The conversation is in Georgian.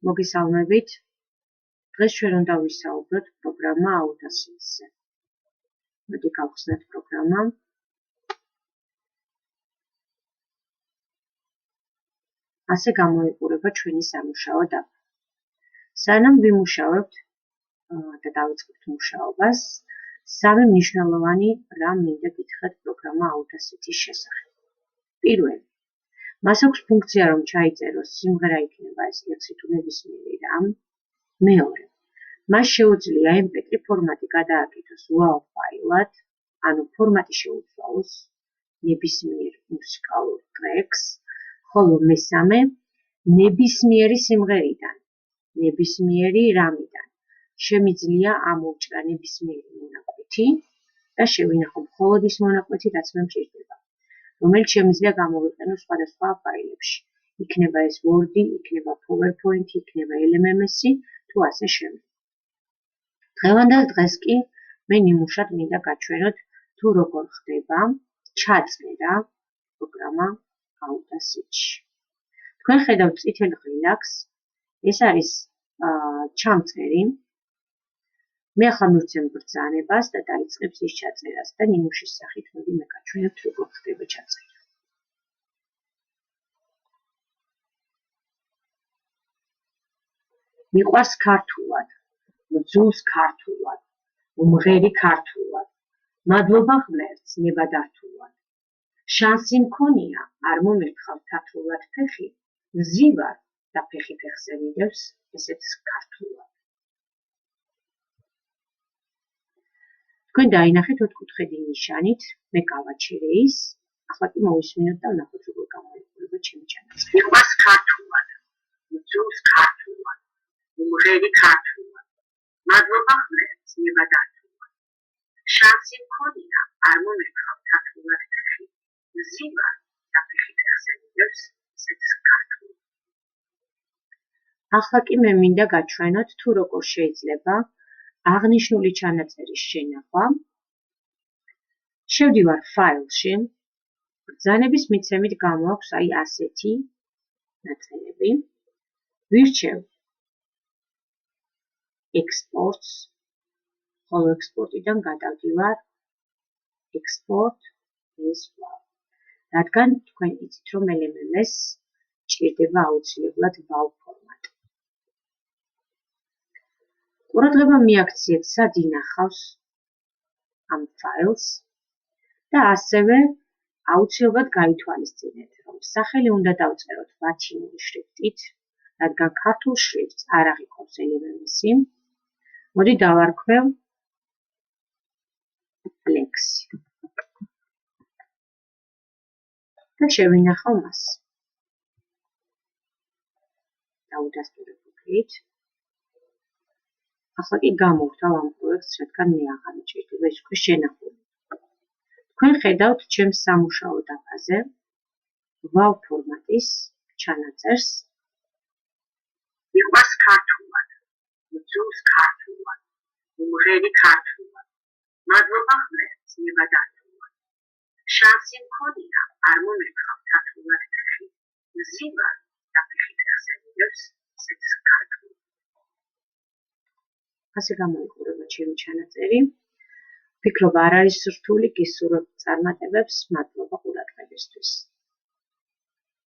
მოგესალმებით. დღეს ჩვენ უნდა ვისაუბროთ პროგრამა Audacity-ზე. მოდი გავხსნათ პროგრამა. ასე გამოიყურება ჩვენი სამუშაო დაფა. სანამ ვიმუშავებთ და დავიწყებთ მუშაობას, სამი მნიშვნელოვანი რამ მინდა გითხრათ პროგრამა Audacity-ის შესახებ. პირველი, მას აქვს ფუნქცია, რომ ჩაიწეროს სიმღერა იქნება ეს ლექსი თუ ნებისმიერი რამ. მეორე, მას შეუძლია MP3 ფორმატი გადააკეთოს WAV ფაილად, ანუ ფორმატი შეუძლოს ნებისმიერ მუსიკალურ ტრეკს, ხოლო მესამე, ნებისმიერი სიმღერიდან, ნებისმიერი რამიდან შემიძლია ამოვჭრა ნებისმიერი მონაკვეთი და შევინახო მხოლოდ ის მონაკვეთი, რაც მე მჭირდება, რომელიც შემიძლია გამოვიყენო სხვადასხვა ფაილებში. იქნება ეს Word-ი, იქნება PowerPoint, იქნება LMS-ი თუ ასე შემდეგ. დღევანდელ დღეს კი მე ნიმუშად მინდა გაჩვენოთ თუ როგორ ხდება ჩაწერა პროგრამა Audacity-ში. თქვენ ხედავთ წითელ ღილაკს, ეს არის ჩამწერი. მე ახლა მივცემ ბრძანებას და დაიწყებს ის ჩაწერას და ნიმუშის სახით მოდი მე გაჩვენებთ როგორ ხდება ჩაწერა. მიყვარს ქართულად, მძულს ქართულად, უმღერი ქართულად. მადლობა ღმერთს, ნებადართულად. შანსი მქონია, არ მომერთხავ თათრულად ფეხი, ვზივარ და ფეხი ფეხზე ვიდევს, ესეც ქართულად. თქვენ დაინახეთ ოთხკუთხედი ნიშანით, მე გავაჩერე ის, ახლა კი მოვისმინოთ და ვნახოთ როგორ გამოიყურება ჩემი ჩანაწერი. მიყვარს ქართულად, მძულს ქართულად, უმღერი ქართულად. მადლობა ღმერთს, ნებადართულად. შანსი მქონია, არ მომერთხავ თათრულად ფეხი, ვზივარ და ფეხი ფეხზე ვიდევს, ესეც ქართულად. ახლა კი მე მინდა გაჩვენოთ თუ როგორ შეიძლება აღნიშნული ჩანაწერის შენახვა. შევდივარ ფაილში, ბრძანების მიცემით გამოაქვს აი ასეთი ნაწერები. ვირჩევ ექსპორტს, ხოლო ექსპორტიდან გადავდივარ export as WAV. რადგან თქვენ იცით, რომ LMS ჭირდება აუცილებლად WAV ფორმატი. ყურადღება მიაქციეთ, სად ინახავს ამ ფაილს და ასევე აუცილებლად გაითვალისწინეთ, რომ სახელი უნდა დავწეროთ ლათინური შრიფტით, რადგან ქართულ შრიფტს არ აღიქვამს LMS-ი. მოდი დავარქვევ ლექსი და შევინახავ მას. დავუდასტურებ OK-ით. ახლა კი გამოვთავ ამ პროექტს, რადგან მე აღარ მჭირდება ის უკვე შენახული. თქვენ ხედავთ ჩემს სამუშაო დაფაზე WAV ფორმატის ჩანაწერს. მიყვარს ქართულად, მძულს ქართულად, უმღერი ქართულად. მადლობა ღმერთს, ნებადართულად. შანსი მქონია, არ მომერთხავ თათრულად ფეხი, ვზივარ და ფეხი ფეხზე ვიდევს, ესეც ქართულად. ასე გამოიყურება ჩემი ჩანაწერი. ვფიქრობ, არ არის რთული, გისურვებთ წარმატებებს, მადლობა ყურადღებისთვის.